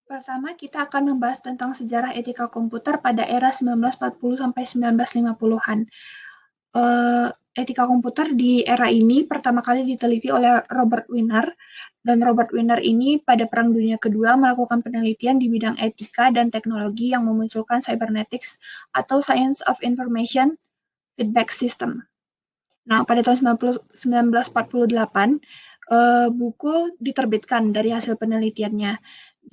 Pertama, kita akan membahas tentang sejarah etika komputer pada era 1940 sampai 1950-an. Etika komputer di era ini pertama kali diteliti oleh Robert Wiener, dan Robert Wiener ini pada Perang Dunia Kedua melakukan penelitian di bidang etika dan teknologi yang memunculkan cybernetics atau Science of Information Feedback System. Nah, pada tahun 1948, buku diterbitkan dari hasil penelitiannya.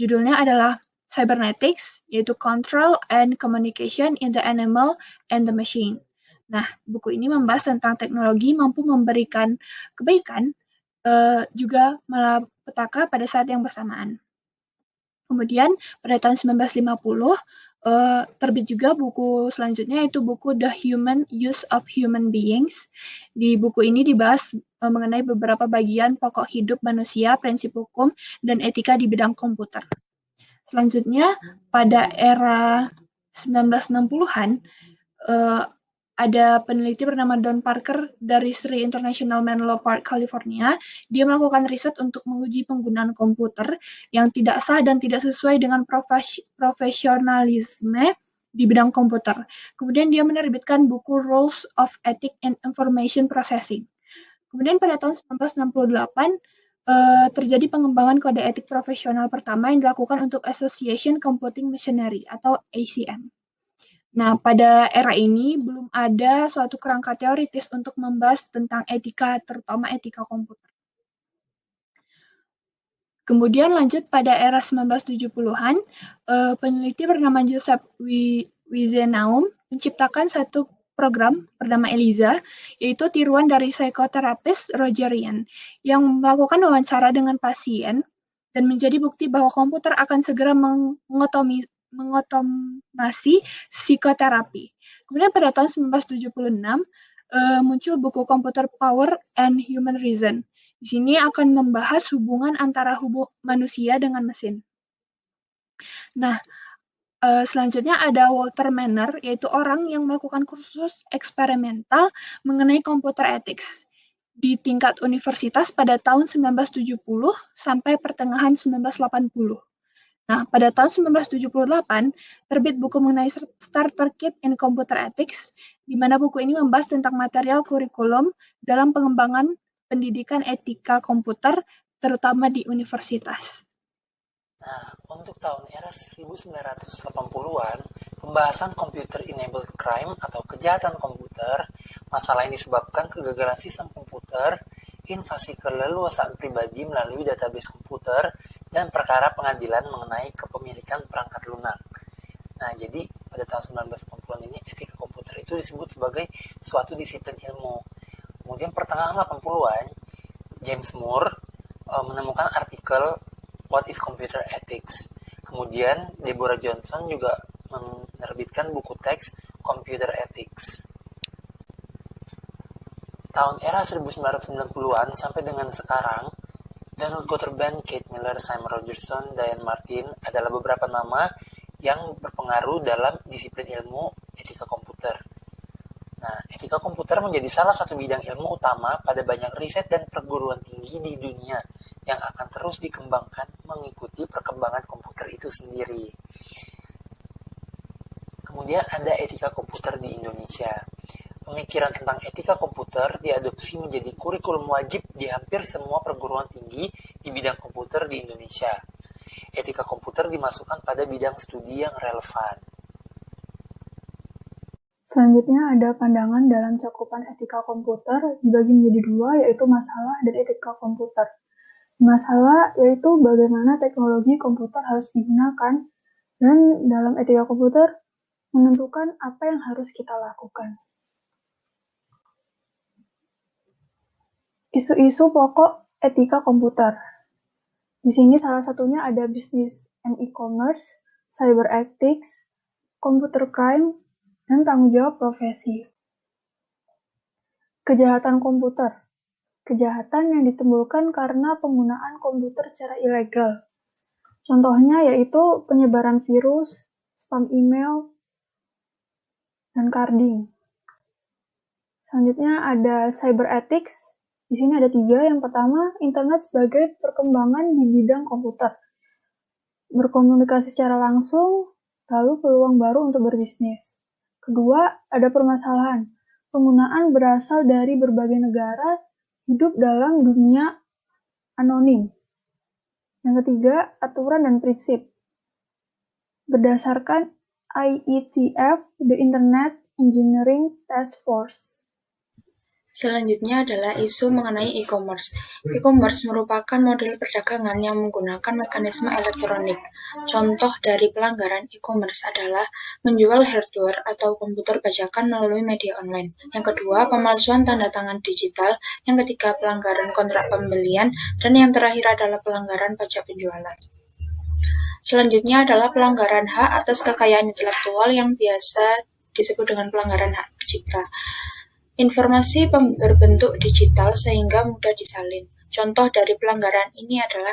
Judulnya adalah Cybernetics, yaitu Control and Communication in the Animal and the Machine. Nah, buku ini membahas tentang teknologi mampu memberikan kebaikan, juga malapetaka pada saat yang bersamaan. Kemudian pada tahun 1950 terbit juga buku selanjutnya, yaitu buku The Human Use of Human Beings. Di buku ini dibahas mengenai beberapa bagian pokok hidup manusia, prinsip hukum, dan etika di bidang komputer. Selanjutnya pada era 1960-an ada peneliti bernama Don Parker dari Sri International Menlo Park, California. Dia melakukan riset untuk menguji penggunaan komputer yang tidak sah dan tidak sesuai dengan profesionalisme di bidang komputer. Kemudian dia menerbitkan buku Rules of Ethics in Information Processing. Kemudian pada tahun 1968 terjadi pengembangan kode etik profesional pertama yang dilakukan untuk Association Computing Machinery atau ACM. Nah, pada era ini belum ada suatu kerangka teoritis untuk membahas tentang etika, terutama etika komputer. Kemudian lanjut pada era 1970-an, peneliti bernama Joseph Wiesenbaum menciptakan satu program bernama ELIZA, yaitu tiruan dari psikoterapis Roger Yan, yang melakukan wawancara dengan pasien dan menjadi bukti bahwa komputer akan segera mengotomasi psikoterapi. Kemudian pada tahun 1976 muncul buku Computer Power and Human Reason. Di sini akan membahas hubungan antara manusia dengan mesin. Nah, selanjutnya ada Walter Manner, yaitu orang yang melakukan kursus eksperimental mengenai computer ethics di tingkat universitas pada tahun 1970 sampai pertengahan 1980. Nah, pada tahun 1978, terbit buku mengenai Starter Kit in Computer Ethics, di mana buku ini membahas tentang material kurikulum dalam pengembangan pendidikan etika komputer, terutama di universitas. Nah, untuk tahun era 1980-an, pembahasan Computer Enabled Crime atau kejahatan komputer, masalah yang disebabkan kegagalan sistem komputer, invasi keleluasaan pribadi melalui database komputer, dan perkara pengadilan mengenai kepemilikan perangkat lunak. Nah, jadi pada tahun 1980-an ini etika komputer itu disebut sebagai suatu disiplin ilmu. Kemudian pertengahan 80-an, James Moore menemukan artikel What is Computer Ethics. Kemudian Deborah Johnson juga menerbitkan buku teks Computer Ethics. Tahun era 1990-an sampai dengan sekarang, Donald Gotterban, Kate Miller, Simon Rogerson, Diane Martin adalah beberapa nama yang berpengaruh dalam disiplin ilmu etika komputer. Nah, etika komputer menjadi salah satu bidang ilmu utama pada banyak riset dan perguruan tinggi di dunia yang akan terus dikembangkan mengikuti perkembangan komputer itu sendiri. Kemudian ada etika komputer di Indonesia. Pemikiran tentang etika komputer diadopsi menjadi kurikulum wajib di hampir semua perguruan tinggi di bidang komputer di Indonesia. Etika komputer dimasukkan pada bidang studi yang relevan. Selanjutnya ada pandangan dalam cakupan etika komputer dibagi menjadi dua, yaitu masalah dan etika komputer. Masalah yaitu bagaimana teknologi komputer harus digunakan, dan dalam etika komputer menentukan apa yang harus kita lakukan. Isu-isu pokok etika komputer. Di sini salah satunya ada business and e-commerce, cyber ethics, computer crime, dan tanggung jawab profesi. Kejahatan komputer. Kejahatan yang ditimbulkan karena penggunaan komputer secara ilegal. Contohnya yaitu penyebaran virus, spam email, dan carding. Selanjutnya ada cyber ethics. Di sini ada 3. Yang pertama, internet sebagai perkembangan di bidang komputer. berkomunikasi secara langsung, lalu peluang baru untuk berbisnis. Kedua, ada permasalahan. Penggunaan berasal dari berbagai negara hidup dalam dunia anonim. Yang ketiga, aturan dan prinsip. Berdasarkan IETF, the Internet Engineering Task Force. Selanjutnya adalah isu mengenai e-commerce. E-commerce merupakan model perdagangan yang menggunakan mekanisme elektronik. Contoh dari pelanggaran e-commerce adalah menjual hardware atau komputer bajakan melalui media online. Yang kedua, pemalsuan tanda tangan digital. Yang ketiga, pelanggaran kontrak pembelian. Dan yang terakhir adalah pelanggaran pajak penjualan. Selanjutnya adalah pelanggaran hak atas kekayaan intelektual yang biasa disebut dengan pelanggaran hak cipta. Informasi berbentuk digital sehingga mudah disalin. Contoh dari pelanggaran ini adalah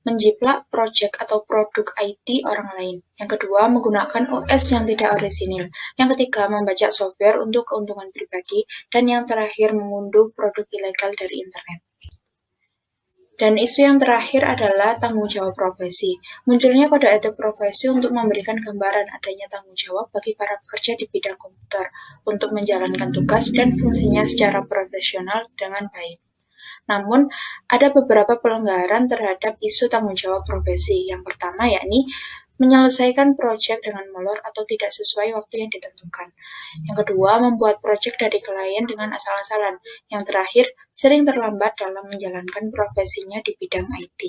menjiplak proyek atau produk IT orang lain. Yang kedua, menggunakan OS yang tidak orisinil. Yang ketiga, membajak software untuk keuntungan pribadi. Dan yang terakhir, mengunduh produk ilegal dari internet. Dan isu yang terakhir adalah tanggung jawab profesi. Munculnya kode etik profesi untuk memberikan gambaran adanya tanggung jawab bagi para pekerja di bidang komputer untuk menjalankan tugas dan fungsinya secara profesional dengan baik. Namun, ada beberapa pelanggaran terhadap isu tanggung jawab profesi. Yang pertama yakni menyelesaikan proyek dengan molor atau tidak sesuai waktu yang ditentukan. Yang kedua, membuat proyek dari klien dengan asal-asalan. Yang terakhir, sering terlambat dalam menjalankan profesinya di bidang IT.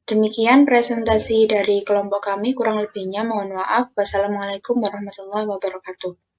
Demikian presentasi dari kelompok kami, kurang lebihnya mohon maaf. Wassalamualaikum warahmatullahi wabarakatuh.